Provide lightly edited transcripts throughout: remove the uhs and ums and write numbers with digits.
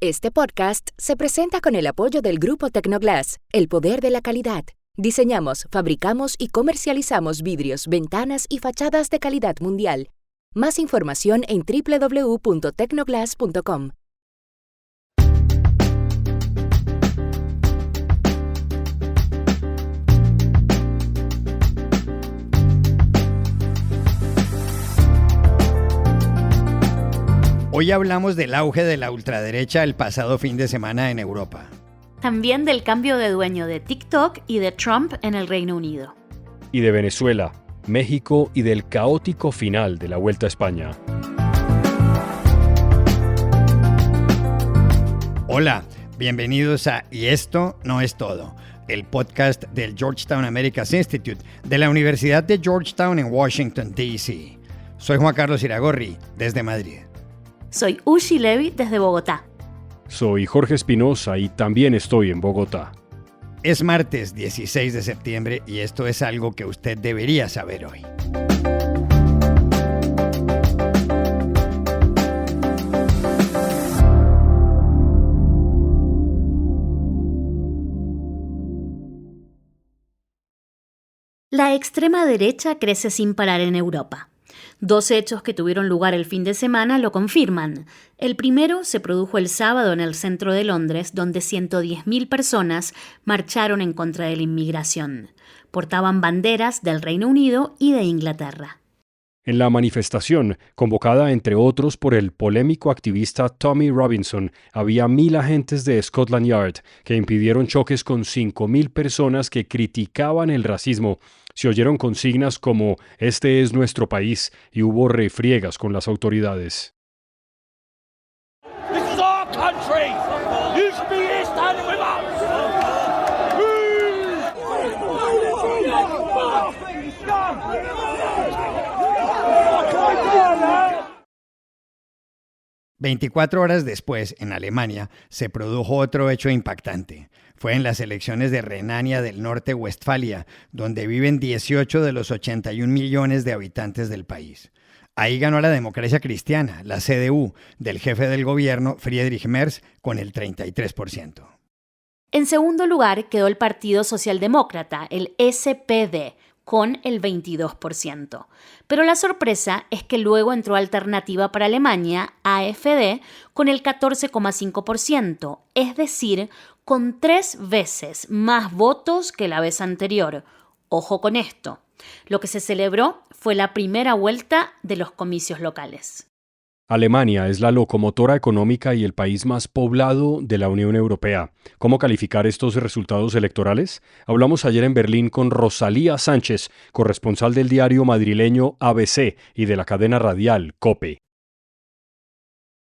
Este podcast se presenta con el apoyo del Grupo Tecnoglass, el poder de la calidad. Diseñamos, fabricamos y comercializamos vidrios, ventanas y fachadas de calidad mundial. Más información en www.tecnoglass.com. Hoy hablamos del auge de la ultraderecha el pasado fin de semana en Europa. También del cambio de dueño de TikTok y de Trump en el Reino Unido. Y de Venezuela, México y del caótico final de la Vuelta a España. Hola, bienvenidos a Y esto no es todo, el podcast del Georgetown Americas Institute de la Universidad de Georgetown en Washington, D.C. Soy Juan Carlos Iragorri, desde Madrid. Soy Ushi Levy desde Bogotá. Soy Jorge Espinosa y también estoy en Bogotá. Es martes 16 de septiembre y esto es algo que usted debería saber hoy. La extrema derecha crece sin parar en Europa. Dos hechos que tuvieron lugar el fin de semana lo confirman. El primero se produjo el sábado en el centro de Londres, donde 110.000 personas marcharon en contra de la inmigración. Portaban banderas del Reino Unido y de Inglaterra. En la manifestación, convocada entre otros por el polémico activista Tommy Robinson, había 1.000 agentes de Scotland Yard que impidieron choques con 5.000 personas que criticaban el racismo. Se oyeron consignas como "Este es nuestro país" y hubo refriegas con las autoridades. This is our country. You should be here standing with us. 24 horas después, en Alemania, se produjo otro hecho impactante. Fue en las elecciones de Renania del Norte-Westfalia, donde viven 18 de los 81 millones de habitantes del país. Ahí ganó la democracia cristiana, la CDU, del jefe del gobierno, Friedrich Merz, con el 33%. En segundo lugar quedó el Partido Socialdemócrata, el SPD, con el 22%. Pero la sorpresa es que luego entró Alternativa para Alemania, AfD, con el 14,5%, es decir, con 3 veces más votos que la vez anterior. Ojo con esto. Lo que se celebró fue la primera vuelta de los comicios locales. Alemania es la locomotora económica y el país más poblado de la Unión Europea. ¿Cómo calificar estos resultados electorales? Hablamos ayer en Berlín con Rosalía Sánchez, corresponsal del diario madrileño ABC y de la cadena radial COPE.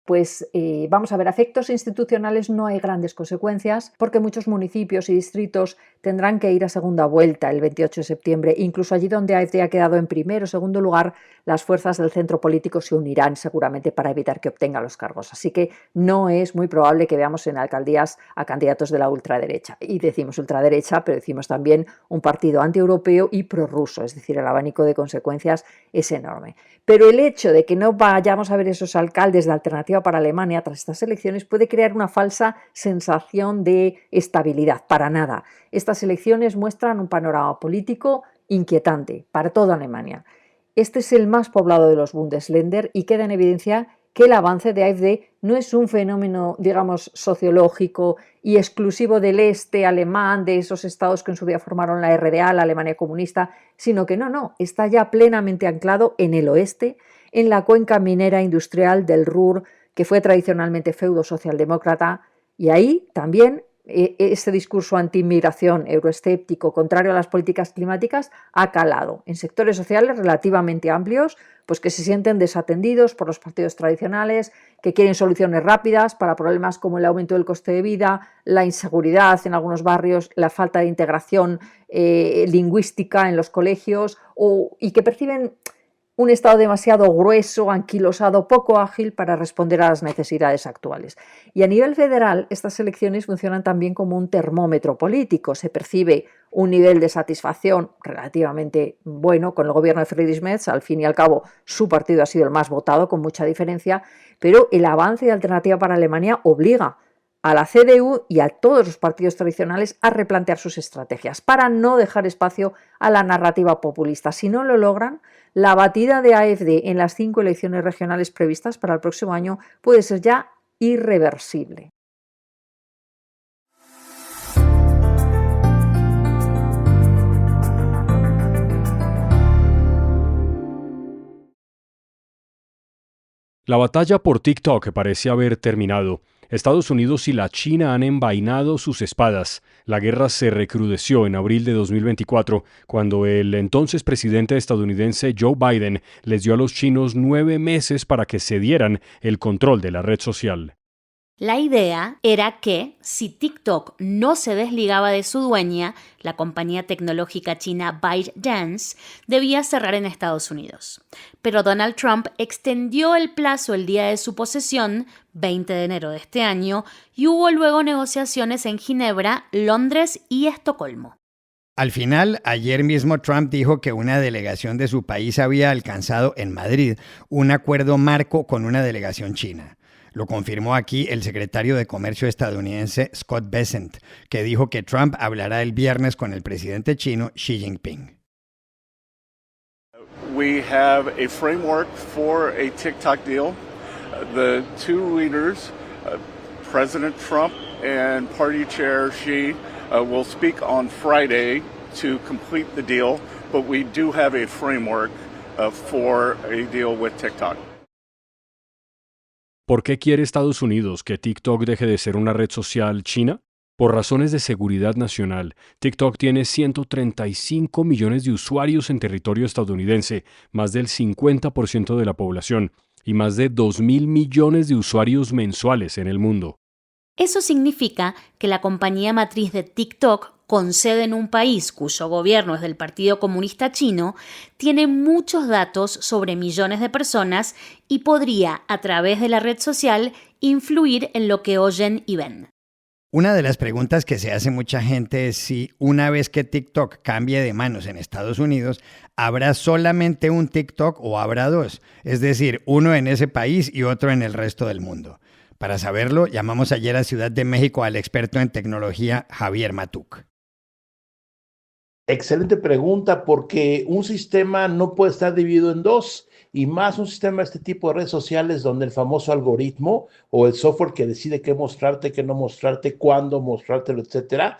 Pues vamos a ver, a efectos institucionales no hay grandes consecuencias porque muchos municipios y distritos tendrán que ir a segunda vuelta el 28 de septiembre. Incluso allí donde AfD ha quedado en primero o segundo lugar, las fuerzas del centro político se unirán seguramente para evitar que obtenga los cargos. Así que no es muy probable que veamos en alcaldías a candidatos de la ultraderecha. Y decimos ultraderecha, pero decimos también un partido antieuropeo y prorruso, es decir, el abanico de consecuencias es enorme. Pero el hecho de que no vayamos a ver esos alcaldes de Alternativa para Alemania tras estas elecciones puede crear una falsa sensación de estabilidad. Para nada. Estas elecciones muestran un panorama político inquietante para toda Alemania. Este es el más poblado de los Bundesländer y queda en evidencia que el avance de AfD no es un fenómeno, digamos, sociológico y exclusivo del este alemán, de esos estados que en su día formaron la RDA, la Alemania comunista, sino que no, está ya plenamente anclado en el oeste, en la cuenca minera industrial del Ruhr, que fue tradicionalmente feudo socialdemócrata, y ahí también este discurso anti-inmigración euroescéptico, contrario a las políticas climáticas, ha calado en sectores sociales relativamente amplios, pues que se sienten desatendidos por los partidos tradicionales, que quieren soluciones rápidas para problemas como el aumento del coste de vida, la inseguridad en algunos barrios, la falta de integración lingüística en los colegios y que perciben un Estado demasiado grueso, anquilosado, poco ágil para responder a las necesidades actuales. Y a nivel federal, estas elecciones funcionan también como un termómetro político. Se percibe un nivel de satisfacción relativamente bueno con el gobierno de Friedrich Merz. Al fin y al cabo, su partido ha sido el más votado, con mucha diferencia, pero el avance de Alternativa para Alemania obliga a la CDU y a todos los partidos tradicionales a replantear sus estrategias para no dejar espacio a la narrativa populista. Si no lo logran, la batida de AfD en las 5 elecciones regionales previstas para el próximo año puede ser ya irreversible. La batalla por TikTok parece haber terminado. Estados Unidos y la China han envainado sus espadas. La guerra se recrudeció en abril de 2024, cuando el entonces presidente estadounidense Joe Biden les dio a los chinos 9 meses para que cedieran el control de la red social. La idea era que, si TikTok no se desligaba de su dueña, la compañía tecnológica china ByteDance, debía cerrar en Estados Unidos. Pero Donald Trump extendió el plazo el día de su posesión, 20 de enero de este año, y hubo luego negociaciones en Ginebra, Londres y Estocolmo. Al final, ayer mismo Trump dijo que una delegación de su país había alcanzado en Madrid un acuerdo marco con una delegación china. Lo confirmó aquí el secretario de Comercio estadounidense Scott Bessent, que dijo que Trump hablará el viernes con el presidente chino Xi Jinping. We have a framework for a TikTok deal. The two leaders, President Trump and Party Chair Xi, will speak on Friday to complete the deal, but we do have a framework for a deal with TikTok. ¿Por qué quiere Estados Unidos que TikTok deje de ser una red social china? Por razones de seguridad nacional. TikTok tiene 135 millones de usuarios en territorio estadounidense, más del 50% de la población, y más de 2.000 millones de usuarios mensuales en el mundo. Eso significa que la compañía matriz de TikTok, con sede en un país cuyo gobierno es del Partido Comunista Chino, tiene muchos datos sobre millones de personas y podría, a través de la red social, influir en lo que oyen y ven. Una de las preguntas que se hace mucha gente es si una vez que TikTok cambie de manos en Estados Unidos, ¿habrá solamente un TikTok o habrá dos? Es decir, uno en ese país y otro en el resto del mundo. Para saberlo, llamamos ayer a Ciudad de México al experto en tecnología Javier Matuc. Excelente pregunta, porque un sistema no puede estar dividido en dos, y más un sistema de este tipo de redes sociales donde el famoso algoritmo o el software que decide qué mostrarte, qué no mostrarte, cuándo mostrártelo, etcétera.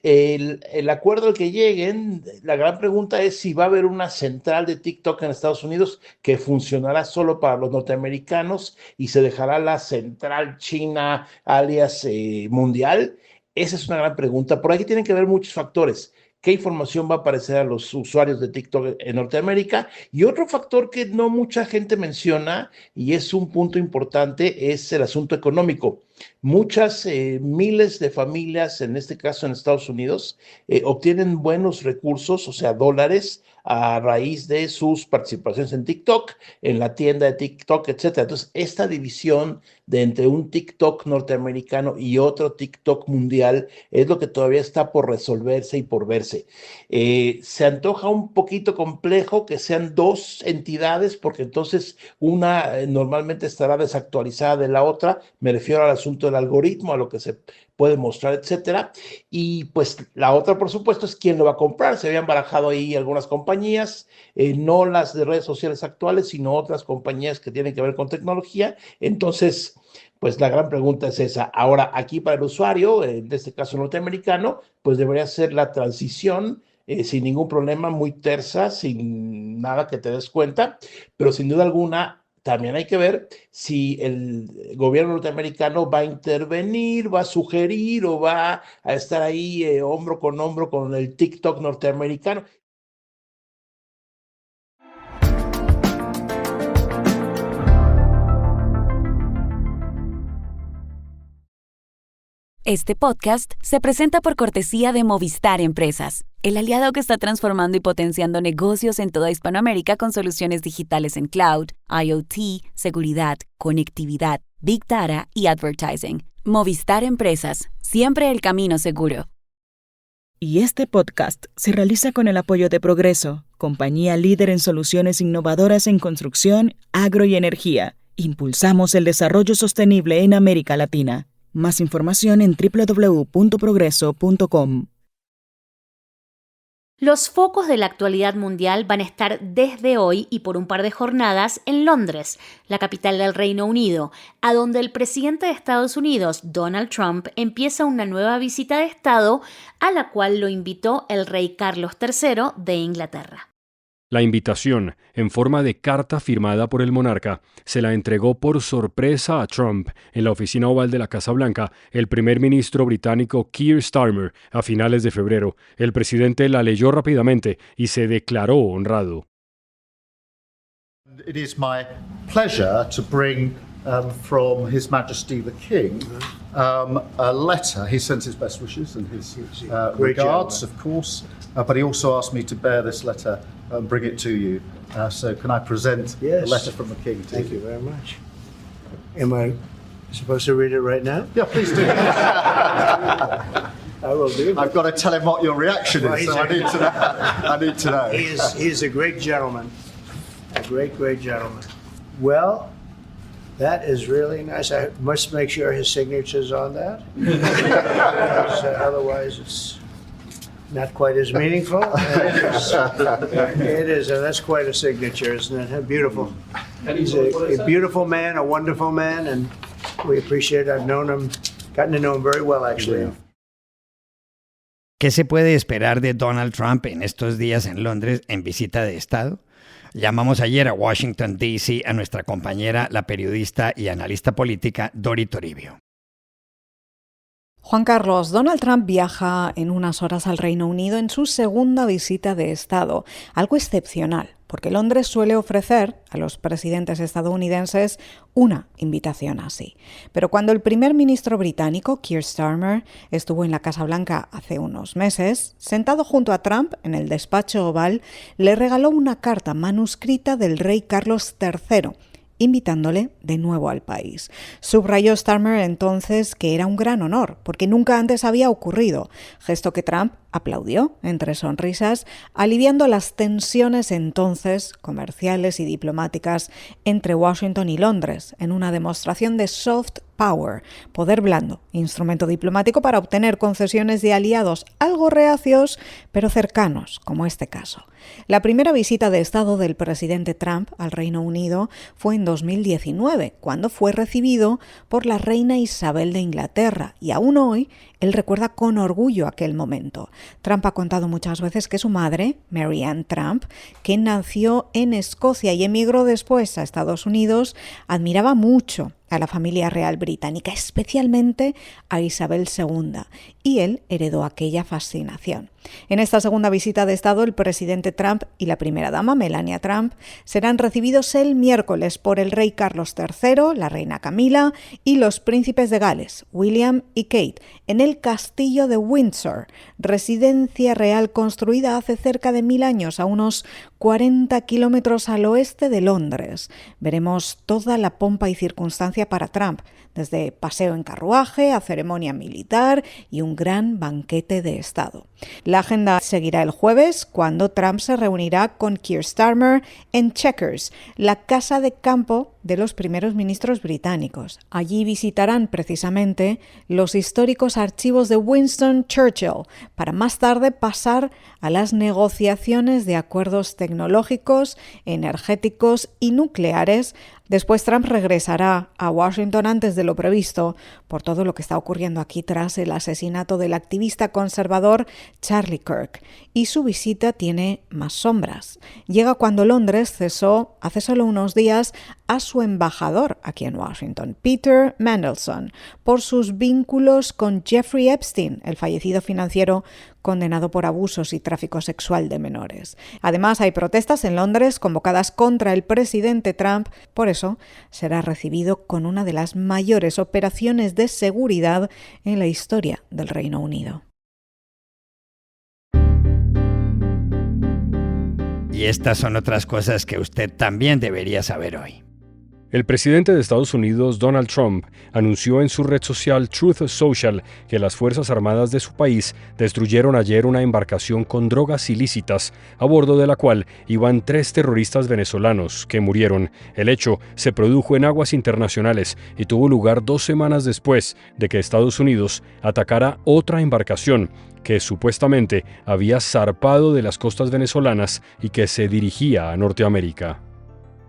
El acuerdo al que lleguen, la gran pregunta es si va a haber una central de TikTok en Estados Unidos que funcionará solo para los norteamericanos y se dejará la central china, alias mundial. Esa es una gran pregunta. Por aquí tienen que ver muchos factores. ¿Qué información va a aparecer a los usuarios de TikTok en Norteamérica? Y otro factor que no mucha gente menciona, y es un punto importante, es el asunto económico. Muchas miles de familias, en este caso en Estados Unidos, obtienen buenos recursos, o sea, dólares, a raíz de sus participaciones en TikTok, en la tienda de TikTok, etcétera. Entonces, esta división de entre un TikTok norteamericano y otro TikTok mundial es lo que todavía está por resolverse y por verse. Se antoja un poquito complejo que sean dos entidades, porque entonces una normalmente estará desactualizada de la otra. Me refiero al asunto del algoritmo, a lo que se puede mostrar, etcétera. Y pues la otra, por supuesto, es quién lo va a comprar. Se habían barajado ahí algunas compañías, no las de redes sociales actuales, sino otras compañías que tienen que ver con tecnología. Entonces, pues la gran pregunta es esa. Ahora, aquí para el usuario, en este caso norteamericano, pues debería ser la transición sin ningún problema, muy tersa, sin nada que te des cuenta, pero sin duda alguna, también hay que ver si el gobierno norteamericano va a intervenir, va a sugerir o va a estar ahí hombro con el TikTok norteamericano. Este podcast se presenta por cortesía de Movistar Empresas, el aliado que está transformando y potenciando negocios en toda Hispanoamérica con soluciones digitales en cloud, IoT, seguridad, conectividad, Big Data y advertising. Movistar Empresas, siempre el camino seguro. Y este podcast se realiza con el apoyo de Progreso, compañía líder en soluciones innovadoras en construcción, agro y energía. Impulsamos el desarrollo sostenible en América Latina. Más información en www.progreso.com. Los focos de la actualidad mundial van a estar desde hoy y por un par de jornadas en Londres, la capital del Reino Unido, a donde el presidente de Estados Unidos, Donald Trump, empieza una nueva visita de Estado a la cual lo invitó el rey Carlos III de Inglaterra. La invitación, en forma de carta firmada por el monarca, se la entregó por sorpresa a Trump en la oficina oval de la Casa Blanca el primer ministro británico Keir Starmer a finales de febrero. El presidente la leyó rápidamente y se declaró honrado. It is my pleasure to bring from His Majesty the King a letter. He sends his best wishes and his regards, of course, but he also asked me to bear this letter and bring it to you. So can I present the letter from the King to you? Thank you very much. Am I supposed to read it right now? Yeah, please do. I will do. I've got to tell him what your reaction is, so I need to know. I need to know. He is a great gentleman. A great gentleman. Well, that is really nice. I must make sure his signature's on that. Otherwise, it's not quite as meaningful. It is. That's quite a signature, isn't it? Beautiful. He's a beautiful man, a wonderful man, and we appreciate it. I've known him, gotten to know him very well, actually. ¿Qué se puede esperar de Donald Trump en estos días en Londres en visita de Estado? Llamamos ayer a Washington, D.C. a nuestra compañera, la periodista y analista política Dori Toribio. Juan Carlos, Donald Trump viaja en unas horas al Reino Unido en su segunda visita de Estado, algo excepcional, porque Londres suele ofrecer a los presidentes estadounidenses una invitación así. Pero cuando el primer ministro británico, Keir Starmer, estuvo en la Casa Blanca hace unos meses, sentado junto a Trump en el despacho oval, le regaló una carta manuscrita del rey Carlos III, invitándole de nuevo al país. Subrayó Starmer entonces que era un gran honor, porque nunca antes había ocurrido, gesto que Trump aplaudió entre sonrisas, aliviando las tensiones entonces comerciales y diplomáticas entre Washington y Londres, en una demostración de soft power, poder blando, instrumento diplomático para obtener concesiones de aliados algo reacios, pero cercanos, como este caso. La primera visita de Estado del presidente Trump al Reino Unido fue en 2019, cuando fue recibido por la reina Isabel de Inglaterra, y aún hoy él recuerda con orgullo aquel momento. Trump ha contado muchas veces que su madre, Mary Ann Trump, que nació en Escocia y emigró después a Estados Unidos, admiraba mucho a la familia real británica, especialmente a Isabel II, y él heredó aquella fascinación. En esta segunda visita de Estado, el presidente Trump y la primera dama, Melania Trump, serán recibidos el miércoles por el rey Carlos III, la reina Camila y los príncipes de Gales, William y Kate, en el castillo de Windsor, residencia real construida hace cerca de 1000 años, a unos 40 kilómetros al oeste de Londres. Veremos toda la pompa y circunstancia para Trump, desde paseo en carruaje a ceremonia militar y un gran banquete de Estado. La agenda seguirá el jueves, cuando Trump se reunirá con Keir Starmer en Chequers, la casa de campo de los primeros ministros británicos. Allí visitarán precisamente los históricos archivos de Winston Churchill, para más tarde pasar a las negociaciones de acuerdos tecnológicos, energéticos y nucleares. Después Trump regresará a Washington antes de lo previsto por todo lo que está ocurriendo aquí tras el asesinato del activista conservador Charlie Kirk. Y su visita tiene más sombras. Llega cuando Londres cesó hace solo unos días a su embajador aquí en Washington, Peter Mandelson, por sus vínculos con Jeffrey Epstein, el fallecido financiero condenado por abusos y tráfico sexual de menores. Además, hay protestas en Londres convocadas contra el presidente Trump. Por eso, será recibido con una de las mayores operaciones de seguridad en la historia del Reino Unido. Y estas son otras cosas que usted también debería saber hoy. El presidente de Estados Unidos, Donald Trump, anunció en su red social Truth Social que las Fuerzas Armadas de su país destruyeron ayer una embarcación con drogas ilícitas, a bordo de la cual iban 3 terroristas venezolanos que murieron. El hecho se produjo en aguas internacionales y tuvo lugar 2 semanas después de que Estados Unidos atacara otra embarcación que supuestamente había zarpado de las costas venezolanas y que se dirigía a Norteamérica.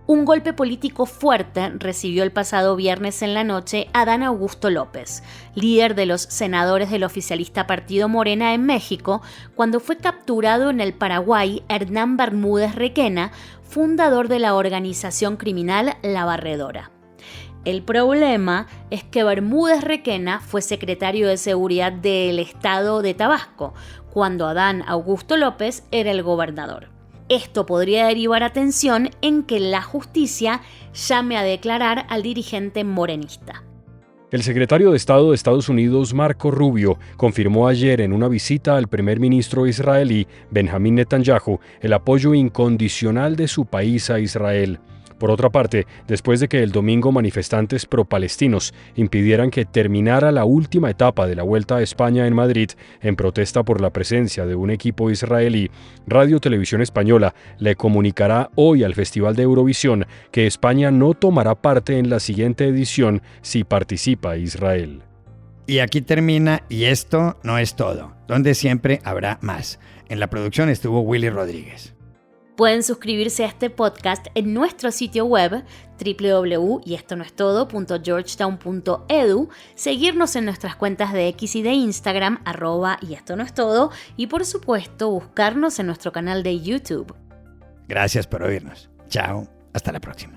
Un golpe político fuerte recibió el pasado viernes en la noche Adán Augusto López, líder de los senadores del oficialista Partido Morena en México, cuando fue capturado en el Paraguay Hernán Bermúdez Requena, fundador de la organización criminal La Barredora. El problema es que Bermúdez Requena fue secretario de Seguridad del Estado de Tabasco, cuando Adán Augusto López era el gobernador. Esto podría derivar atención en que la justicia llame a declarar al dirigente morenista. El secretario de Estado de Estados Unidos, Marco Rubio, confirmó ayer en una visita al primer ministro israelí, Benjamín Netanyahu, el apoyo incondicional de su país a Israel. Por otra parte, después de que el domingo manifestantes pro-palestinos impidieran que terminara la última etapa de la Vuelta a España en Madrid en protesta por la presencia de un equipo israelí, Radio Televisión Española le comunicará hoy al Festival de Eurovisión que España no tomará parte en la siguiente edición si participa Israel. Y aquí termina Y esto no es todo, donde siempre habrá más. En la producción estuvo Willy Rodríguez. Pueden suscribirse a este podcast en nuestro sitio web www.yestonoestodo.georgetown.edu, seguirnos en nuestras cuentas de X y de Instagram @yestonoestodo y por supuesto buscarnos en nuestro canal de YouTube. Gracias por oírnos. Chao, hasta la próxima.